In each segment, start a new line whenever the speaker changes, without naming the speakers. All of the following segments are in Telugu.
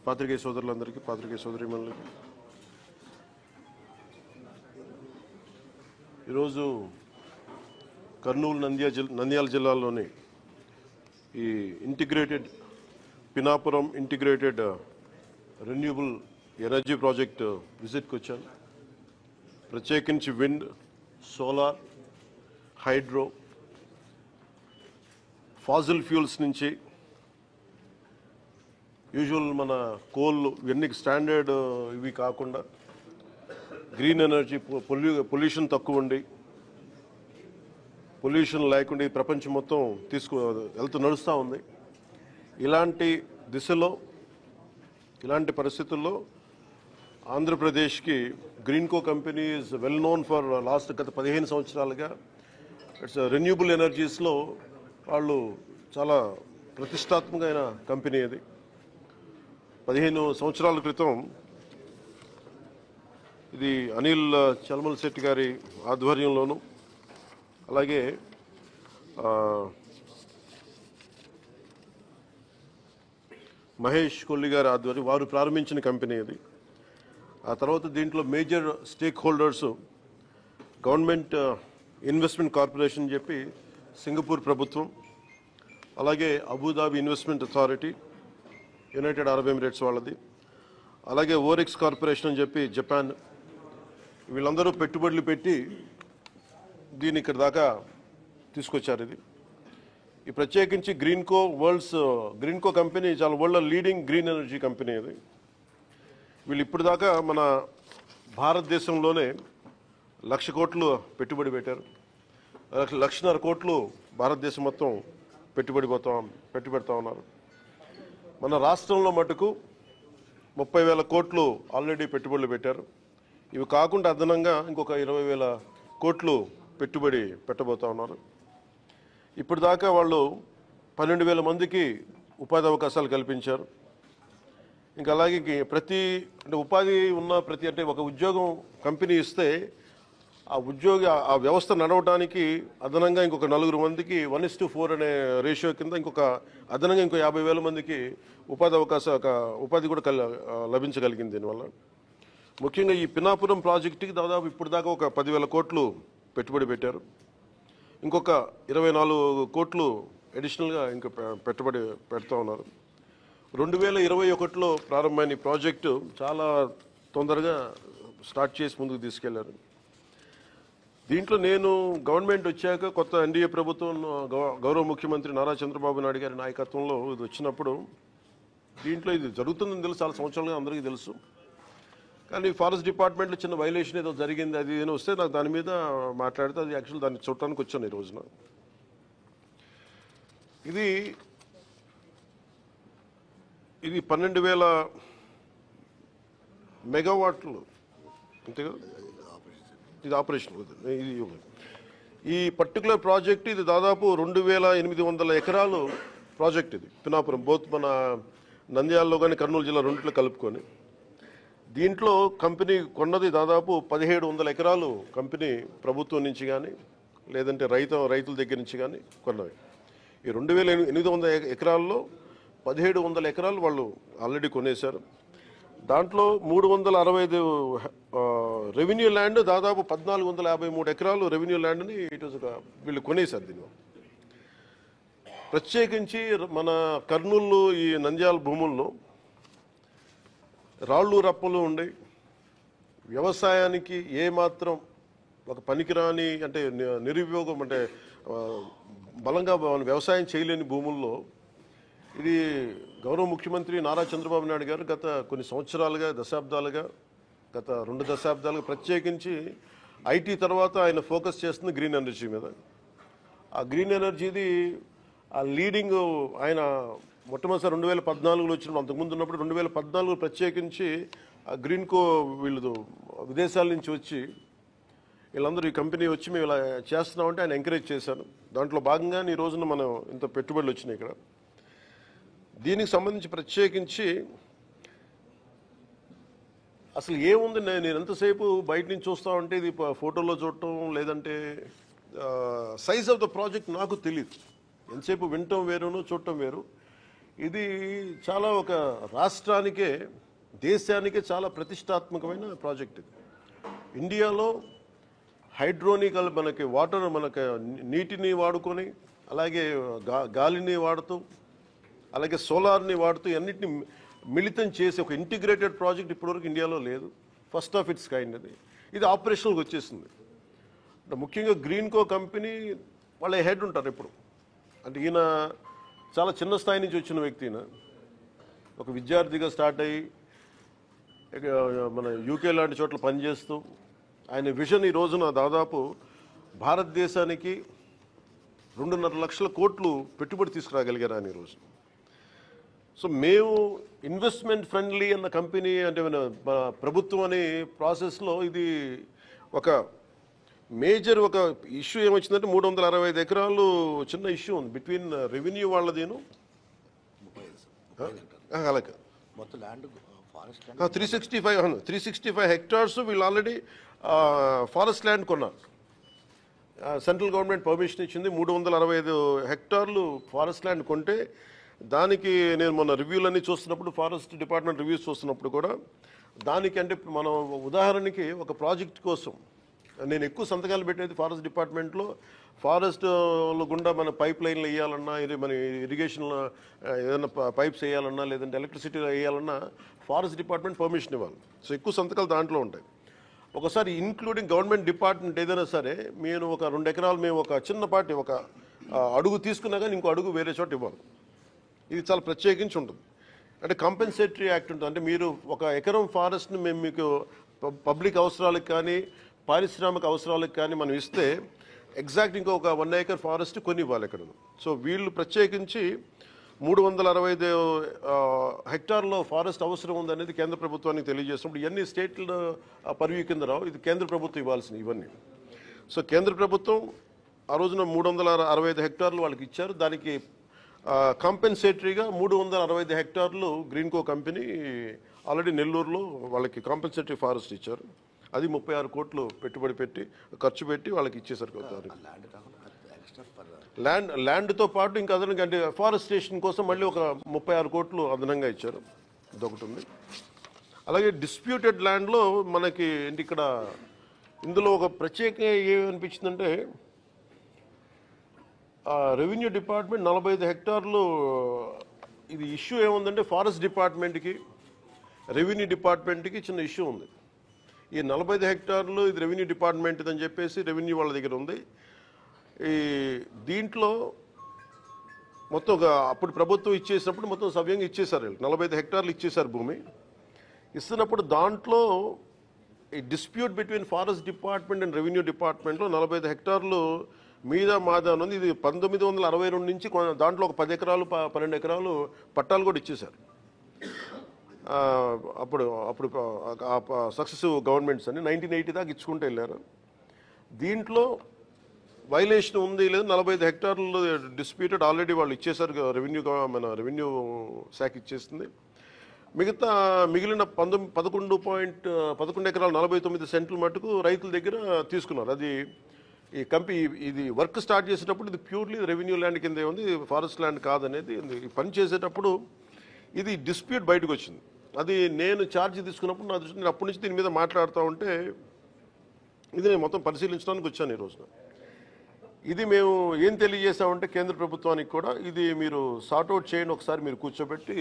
పాత్రికేయ సోదరులందరికీ, పాత్రికేయ సోదరీమణులకి ఈరోజు కర్నూలు నంద్యాల జిల్లాలోని ఈ integrated Pinapuram integrated renewable energy project విజిట్కి వచ్చాను. ప్రత్యేకించి wind, solar, hydro, fossil fuels నుంచి యూజువల్ మన కోల్ ఇవన్నీ స్టాండర్డ్ ఇవి కాకుండా గ్రీన్ ఎనర్జీ, పొల్యూషన్ తక్కువ ఉండి పొల్యూషన్ లేకుండా ఈ ప్రపంచం మొత్తం నడుస్తూ ఉంది. ఇలాంటి దిశలో, ఇలాంటి పరిస్థితుల్లో ఆంధ్రప్రదేశ్కి Greenko company is well known for గత 15 సంవత్సరాలుగా ఇట్స్ రెన్యూబుల్ ఎనర్జీస్లో వాళ్ళు చాలా ప్రతిష్టాత్మకమైన కంపెనీ. అది 15 సంవత్సరాల క్రితం ఇది అనిల్ చల్మల్ శెట్టి గారి ఆధ్వర్యంలోను, అలాగే మహేష్ కొల్లి గారి ఆధ్వర్యం వారు ప్రారంభించిన కంపెనీ అది. ఆ తర్వాత దీంట్లో major stake holders government investment corporation చెప్పి సింగపూర్ ప్రభుత్వం, అలాగే Abu Dhabi investment authority United Arab Emirates వాళ్ళది, అలాగే ఓరెక్స్ కార్పొరేషన్ అని చెప్పి జపాన్, వీళ్ళందరూ పెట్టుబడులు పెట్టి దీన్ని ఇక్కడ దాకా తీసుకొచ్చారు. ఈ ప్రత్యేకించి గ్రీన్కో కంపెనీ చాలా world leading green energy company. ఇది వీళ్ళు ఇప్పుడు దాకా మన భారతదేశంలోనే 1,00,000 కోట్లు పెట్టుబడి పెట్టారు. 1,50,000 కోట్లు భారతదేశం మొత్తం పెట్టుబెడతా ఉన్నారు. మన రాష్ట్రంలో మటుకు 30,000 కోట్లు ఆల్రెడీ పెట్టుబడులు పెట్టారు. ఇవి కాకుండా అదనంగా ఇంకొక 20,000 కోట్లు పెట్టుబడి పెట్టబోతా ఉన్నారు. ఇప్పుడు దాకా వాళ్ళు 12,000 మందికి ఉపాధి అవకాశాలు కల్పించారు. ఇంకా అలాగే ఉపాధి ఉన్న అంటే ఒక ఉద్యోగం కంపెనీ ఇస్తే ఆ వ్యవస్థ నడవడానికి అదనంగా ఇంకొక 4 మందికి 1:4 అనే రేషియో కింద అదనంగా ఇంకో 50,000 మందికి ఉపాధి కూడా లభించగలిగింది. దీనివల్ల ముఖ్యంగా ఈ పినాపురం ప్రాజెక్టుకి దాదాపు ఇప్పుడు దాకా ఒక 10,000 కోట్లు పెట్టుబడి పెట్టారు. ఇంకొక 24 కోట్లు అడిషనల్గా ఇంకా పెట్టుబడి పెడతా ఉన్నారు. 2021లో ప్రారంభమైన ఈ ప్రాజెక్టు చాలా తొందరగా స్టార్ట్ చేసి ముందుకు తీసుకెళ్లారు. దీంట్లో నేను గవర్నమెంట్ వచ్చాక కొత్త ఎన్డీఏ ప్రభుత్వం గౌరవ ముఖ్యమంత్రి నారా చంద్రబాబు నాయుడు గారి నాయకత్వంలో ఇది వచ్చినప్పుడు దీంట్లో ఇది జరుగుతుందని తెలుసు, చాలా సంవత్సరాలుగా అందరికీ తెలుసు. కానీ ఫారెస్ట్ డిపార్ట్మెంట్లో చిన్న వైలేషన్ ఏదో జరిగింది, అది ఏదో వస్తే నాకు దాని మీద మాట్లాడితే అది యాక్చువల్ దాన్ని చూడటానికి వచ్చాను ఈ రోజున. ఇది 12,000 మెగావాట్లు అంతే కదా, ఇది ఆపరేషన్. ఈ పర్టికులర్ ప్రాజెక్ట్ ఇది దాదాపు 2,800 ఎకరాలు ప్రాజెక్ట్. ఇది పినాపురం బోత్ మన నంద్యాలలో కానీ కర్నూలు జిల్లా రెండిట్లో కలుపుకొని. దీంట్లో కంపెనీ కొన్నది దాదాపు 1,700 ఎకరాలు కంపెనీ ప్రభుత్వం నుంచి కానీ లేదంటే రైతుల దగ్గర నుంచి కానీ కొన్నవి. ఈ 2,800 ఎకరాల్లో 1,700 ఎకరాలు వాళ్ళు ఆల్రెడీ కొనేశారు. దాంట్లో 365 రెవెన్యూ ల్యాండ్, దాదాపు 1,453 ఎకరాలు రెవెన్యూ ల్యాండ్ని వీళ్ళు కొనేశారు. దీనిలో ప్రత్యేకించి మన కర్నూలు ఈ నంద్యాల భూముల్లో రాళ్ళు రప్పలు ఉండి వ్యవసాయానికి ఏమాత్రం ఒక పనికిరాని అంటే నిరుపయోగం అంటే బలంగా వ్యవసాయం చేయలేని భూముల్లో ఇది గౌరవ ముఖ్యమంత్రి నారా చంద్రబాబు నాయుడు గారు గత కొన్ని సంవత్సరాలుగా గత 2 దశాబ్దాలుగా ప్రత్యేకించి ఐటీ తర్వాత ఆయన ఫోకస్ చేస్తుంది గ్రీన్ ఎనర్జీ మీద. ఆ గ్రీన్ ఎనర్జీది ఆ లీడింగ్ ఆయన మొట్టమొదటిసారి 2014లో వచ్చినప్పుడు, అంతకుముందు ఉన్నప్పుడు 2014 ప్రత్యేకించి ఆ గ్రీన్కో వీళ్ళు విదేశాల నుంచి వచ్చి వీళ్ళందరూ ఈ కంపెనీ వచ్చి మేము ఇలా చేస్తున్నామంటే ఆయన ఎంకరేజ్ చేశాను. దాంట్లో భాగంగానే ఈ రోజున మనం ఇంత పెట్టుబడులు వచ్చినాయి ఇక్కడ. దీనికి సంబంధించి ప్రత్యేకించి అసలు ఏముంది, నేను ఎంతసేపు బయట నుంచి చూస్తా ఉంటే ఇది ఫోటోలో చూడటం లేదంటే సైజ్ ఆఫ్ ద ప్రాజెక్ట్ నాకు తెలియదు. ఎంతసేపు వినటం వేరును చూడటం వేరు. ఇది చాలా ఒక రాష్ట్రానికే దేశానికే చాలా ప్రతిష్టాత్మకమైన ప్రాజెక్ట్ ఇది. ఇండియాలో హైడ్రోనికల్ మనకి వాటర్ మనకి నీటిని వాడుకొని అలాగే గాలిని వాడుతూ అలాగే సోలార్ని వాడుతూ అన్నిటిని మిళితం చేసి ఒక ఇంటిగ్రేటెడ్ ప్రాజెక్ట్ ఇప్పటివరకు ఇండియాలో లేదు. ఫస్ట్ ఆఫ్ ఇట్స్ కైండ్ అది. ఇది ఆపరేషనల్కి వచ్చేసింది. ముఖ్యంగా గ్రీన్కో కంపెనీ వాళ్ళ హెడ్ ఉంటారు ఇప్పుడు. అంటే ఈయన చాలా చిన్న స్థాయి నుంచి వచ్చిన వ్యక్తి. ఈయన ఒక విద్యార్థిగా స్టార్ట్ అయ్యి మన యూకే లాంటి చోట్ల పనిచేస్తూ ఆయన విజన్ ఈ రోజున దాదాపు భారతదేశానికి 2.5 లక్షల కోట్లు పెట్టుబడి తీసుకురాగలిగారు ఆయన ఈరోజు. సో మేము ఇన్వెస్ట్మెంట్ ఫ్రెండ్లీ అన్న కంపెనీ అంటే ప్రభుత్వం అనే ప్రాసెస్లో ఇది ఒక మేజర్ ఒక ఇష్యూ ఏమొచ్చిందంటే 365 ఎకరాలు చిన్న ఇష్యూ ఉంది బిట్వీన్ రెవెన్యూ వాళ్ళదేను అలాగే
మొత్తం ల్యాండ్
365 హెక్టార్స్ వీళ్ళు ఆల్రెడీ ఫారెస్ట్ ల్యాండ్ కొన్నారు. సెంట్రల్ గవర్నమెంట్ పర్మిషన్ ఇచ్చింది. 365 హెక్టార్లు ఫారెస్ట్ ల్యాండ్ కొంటే దానికి నేను మొన్న రివ్యూలన్నీ చూస్తున్నప్పుడు ఫారెస్ట్ డిపార్ట్మెంట్ రివ్యూస్ చూస్తున్నప్పుడు కూడా దానికి అంటే మనం ఉదాహరణకి ఒక ప్రాజెక్ట్ కోసం నేను ఎక్కువ సంతకాలు పెట్టేది ఫారెస్ట్ డిపార్ట్మెంట్లో ఫారెస్ట్ గుండా మన పైప్ లైన్లు వేయాలన్నా మన ఇరిగేషన్లో ఏదైనా పైప్స్ వేయాలన్నా లేదంటే ఎలక్ట్రిసిటీ వేయాలన్నా ఫారెస్ట్ డిపార్ట్మెంట్ పర్మిషన్ ఇవ్వాలి. సో ఎక్కువ సంతకాలు దాంట్లో ఉంటాయి. ఒకసారి ఇంక్లూడింగ్ గవర్నమెంట్ డిపార్ట్మెంట్ ఏదైనా సరే నేను ఒక 2 ఎకరాలు మేము ఒక చిన్నపాటి ఒక అడుగు తీసుకున్నా కానీ ఇంకో అడుగు వేరే చోట ఇవ్వాలి. ఇది చాలా ప్రత్యేకించి ఉంటుంది. అంటే కాంపెన్సేటరీ యాక్ట్ ఉంటుంది. అంటే మీరు ఒక ఎకరం ఫారెస్ట్ని మేము మీకు పబ్లిక్ అవసరాలకు కానీ పారిశ్రామిక అవసరాలకు కానీ మనం ఇస్తే ఎగ్జాక్ట్ ఇంకొక 1 ఏకర్ ఫారెస్ట్ కొని ఇవ్వాలి ఇక్కడ. సో వీళ్ళు ప్రత్యేకించి 365 హెక్టార్లో ఫారెస్ట్ అవసరం ఉందనేది కేంద్ర ప్రభుత్వానికి తెలియజేసినప్పుడు ఇవన్నీ స్టేట్ల పరివ్యూ కింద రావు. ఇది కేంద్ర ప్రభుత్వం ఇవ్వాల్సినవి ఇవన్నీ. సో కేంద్ర ప్రభుత్వం ఆ రోజున 365 హెక్టార్లు వాళ్ళకి ఇచ్చారు. దానికి కాంపెన్సేటరీగా 365 హెక్టార్లు గ్రీన్కో కంపెనీ ఆల్రెడీ నెల్లూరులో వాళ్ళకి కాంపెన్సేటరీ ఫారెస్ట్ ఇచ్చారు. అది 36 కోట్లు పెట్టుబడి పెట్టి ఖర్చు పెట్టి వాళ్ళకి ఇచ్చేసారు. ల్యాండ్తో పాటు ఇంకా అదనంగా అంటే ఫారెస్టేషన్ కోసం మళ్ళీ ఒక 36 కోట్లు అదనంగా ఇచ్చారు. ఇదొకటి ఉంది. అలాగే డిస్ప్యూటెడ్ ల్యాండ్లో మనకి ఇక్కడ ఇందులో ఒక ప్రత్యేకంగా ఏమనిపించిందంటే రెవెన్యూ డిపార్ట్మెంట్ 45 హెక్టార్లు ఇది ఇష్యూ ఏముందంటే ఫారెస్ట్ డిపార్ట్మెంట్కి రెవెన్యూ డిపార్ట్మెంట్కి చిన్న ఇష్యూ ఉంది. ఈ 45 హెక్టార్లు ఇది రెవెన్యూ డిపార్ట్మెంట్ అని చెప్పేసి రెవెన్యూ వాళ్ళ దగ్గర ఉంది. ఈ దీంట్లో మొత్తం అప్పుడు ప్రభుత్వం ఇచ్చేసినప్పుడు మొత్తం సవ్యంగా ఇచ్చేశారు. 45 హెక్టార్లు ఇచ్చేశారు భూమి. ఇస్తున్నప్పుడు దాంట్లో ఈ dispute between forest department and revenue డిపార్ట్మెంట్లో 45 హెక్టార్లు మీద మాదా ఉంది. ఇది 1962 నుంచి దాంట్లో ఒక 10 ఎకరాలు 12 ఎకరాలు పట్టాలు కూడా ఇచ్చేశారు. అప్పుడు సక్సెసివ్ గవర్నమెంట్స్ అని 1980 దాకా ఇచ్చుకుంటూ వెళ్ళారు. దీంట్లో వైలేషన్ ఉంది లేదు 45 హెక్టార్లు డిస్ప్యూటెడ్ ఆల్రెడీ వాళ్ళు ఇచ్చేశారు. మన రెవెన్యూ శాఖ ఇచ్చేస్తుంది. మిగిలిన 11 ఎకరాలు 49 సెంట్లు మటుకు రైతుల దగ్గర తీసుకున్నారు. అది ఈ ఇది వర్క్ స్టార్ట్ చేసేటప్పుడు ఇది ప్యూర్లీ రెవెన్యూ ల్యాండ్ కిందే ఉంది, ఫారెస్ట్ ల్యాండ్ కాదనేది ఈ పని చేసేటప్పుడు ఇది డిస్ప్యూట్ బయటకు వచ్చింది. అది నేను ఛార్జ్ తీసుకున్నప్పుడు నా దృష్టి నేను అప్పటి నుంచి దీని మీద మాట్లాడుతూ ఉంటే ఇది నేను మొత్తం పరిశీలించడానికి వచ్చాను ఈ రోజున. ఇది మేము ఏం తెలియజేసామంటే కేంద్ర ప్రభుత్వానికి కూడా ఇది మీరు సార్ట్అవుట్ చేయండి, ఒకసారి మీరు కూర్చోబెట్టి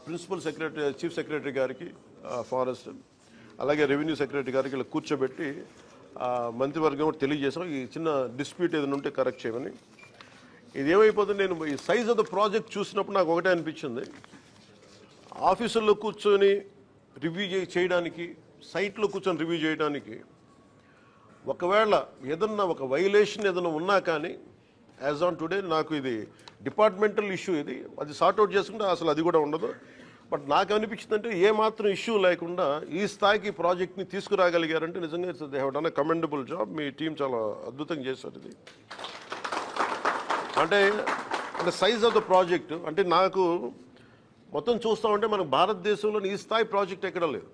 ప్రిన్సిపల్ సెక్రటరీ చీఫ్ సెక్రటరీ గారికి ఫారెస్ట్ అలాగే రెవెన్యూ సెక్రటరీ గారికి ఇలా కూర్చోబెట్టి మంత్రివర్గం కూడా తెలియజేసాం ఈ చిన్న డిస్ప్యూట్ ఏదైనా ఉంటే కరెక్ట్ చేయమని. ఇది ఏమైపోతుంది నేను ఈ సైజ్ ఆఫ్ ద ప్రాజెక్ట్ చూసినప్పుడు నాకు ఒకటే అనిపించింది, ఆఫీసుల్లో కూర్చొని రివ్యూ చేయడానికి సైట్లో కూర్చొని రివ్యూ చేయడానికి ఒకవేళ ఏదన్నా ఒక వైలేషన్ ఏదైనా ఉన్నా కానీ యాజ్ ఆన్ టుడే నాకు ఇది డిపార్ట్మెంటల్ ఇష్యూ ఇది అది సార్ట్అవుట్ చేసుకుంటే అసలు అది కూడా ఉండదు. బట్ నాకు అనిపించిందంటే ఏమాత్రం ఇష్యూ లేకుండా ఈ స్థాయికి ప్రాజెక్ట్ని తీసుకురాగలిగారంటే నిజంగా they have done a commendable job. Me team చాలా అద్భుతంగా చేశారు. ఇది అంటే సైజ్ ఆఫ్ ద ప్రాజెక్ట్ అంటే నాకు మొత్తం చూస్తూ ఉంటే మనకు భారతదేశంలో ఈ స్థాయి ప్రాజెక్ట్ ఎక్కడ లేదు.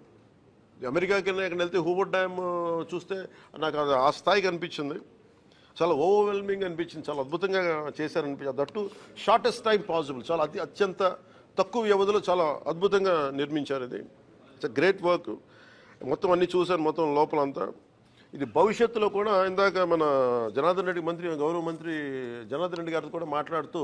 అమెరికాకి ఎక్కడ వెళ్తే హూవర్డ్ డ్యామ్ చూస్తే నాకు ఆ స్థాయికి అనిపించింది. చాలా ఓవర్వెల్మింగ్ అనిపించింది, చాలా అద్భుతంగా చేశారనిపించింది. దట్టు షార్టెస్ట్ టైం పాసిబుల్, చాలా అత్యంత తక్కువ వ్యవధిలో చాలా అద్భుతంగా నిర్మించారు. ఇది ఇట్స్ గ్రేట్ వర్క్. మొత్తం అన్ని చూశాను, మొత్తం లోపలంతా. ఇది భవిష్యత్తులో కూడా ఇందాక మన జనార్దన్ రెడ్డి గౌరవ మంత్రి జనార్దన్ రెడ్డి గారితో కూడా మాట్లాడుతూ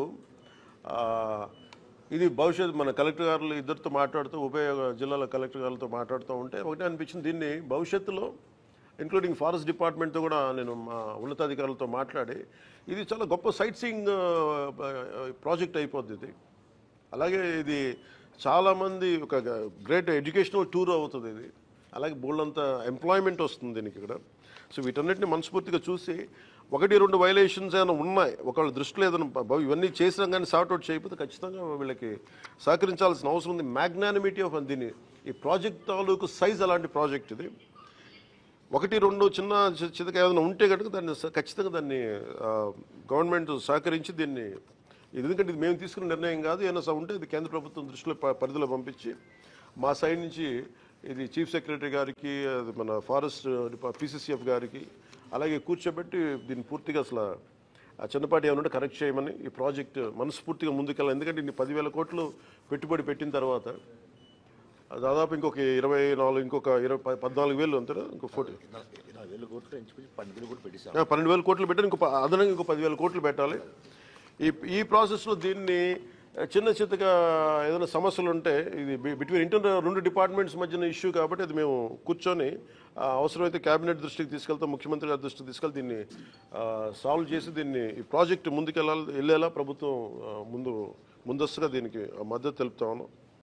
ఇది భవిష్యత్తు మన కలెక్టర్ గారులు ఇద్దరితో మాట్లాడుతూ ఉభయ జిల్లాల కలెక్టర్ గారులతో మాట్లాడుతూ ఉంటే ఒకటే అనిపించింది, దీన్ని భవిష్యత్తులో ఇంక్లూడింగ్ ఫారెస్ట్ డిపార్ట్మెంట్తో కూడా నేను మా ఉన్నతాధికారులతో మాట్లాడి ఇది చాలా గొప్ప సైట్ సీయింగ్ ప్రాజెక్ట్ అయిపోద్ది ఇది. అలాగే ఇది చాలామంది ఒక గ్రేట్ ఎడ్యుకేషనల్ టూర్ అవుతుంది ఇది. అలాగే బోల్డంత ఎంప్లాయ్మెంట్ వస్తుంది దీనికి ఇక్కడ. సో వీటన్నిటిని మనస్ఫూర్తిగా చూసి 1-2 వైలేషన్స్ ఏమైనా ఉన్నాయి ఒకళ్ళ దృష్టిలో ఏదైనా ఇవన్నీ చేసినా కానీ సార్ట్అవుట్ చేయకపోతే ఖచ్చితంగా వీళ్ళకి సహకరించాల్సిన అవసరం ఉంది. మ్యాగ్నానిమిటీ ఆఫ్ దీన్ని ఈ ప్రాజెక్ట్ తాలూకు సైజ్ అలాంటి ప్రాజెక్ట్ ఇది. 1-2 చిన్న చితక ఏదైనా ఉంటే కనుక దాన్ని ఖచ్చితంగా దాన్ని గవర్నమెంట్ సహకరించి దీన్ని, ఎందుకంటే ఇది మేము తీసుకున్న నిర్ణయం కాదు, ఏమైనా ఉంటే ఇది కేంద్ర ప్రభుత్వం దృష్టిలో పరిధిలో పంపించి మా సైడ్ నుంచి ఇది చీఫ్ సెక్రటరీ గారికి, అది మన ఫారెస్ట్ PCCF గారికి అలాగే కూర్చోబెట్టి దీన్ని పూర్తిగా అసలు ఆ చిన్నపాటి ఏమన్నా కరెక్ట్ చేయమని ఈ ప్రాజెక్ట్ మనస్ఫూర్తిగా ముందుకెళ్ళాలి. ఎందుకంటే ఇన్ని 10,000 కోట్లు పెట్టుబడి పెట్టిన తర్వాత దాదాపు ఇంకొక 24 ఇంకొక 14,000 అంతేనా, ఇంకో
12,000 కోట్లు
12,000 కోట్లు పెట్టాలి, ఇంకో అదనంగా ఇంకో 10,000 కోట్లు పెట్టాలి. ఈ ప్రాసెస్లో దీన్ని చిన్న చిత్తగా ఏదైనా సమస్యలు ఉంటే ఇది బిట్వీన్ ఇంటర్నల్ 2 డిపార్ట్మెంట్స్ మధ్యన ఇష్యూ కాబట్టి అది మేము కూర్చొని అవసరమైతే కేబినెట్ దృష్టికి తీసుకెళ్తాం, ముఖ్యమంత్రి గారి దృష్టికి తీసుకెళ్తే దీన్ని సాల్వ్ చేసి దీన్ని ఈ ప్రాజెక్ట్ వెళ్ళేలా ప్రభుత్వం ముందస్తుగా దీనికి మద్దతు తెలుపుతా ఉన్నాం.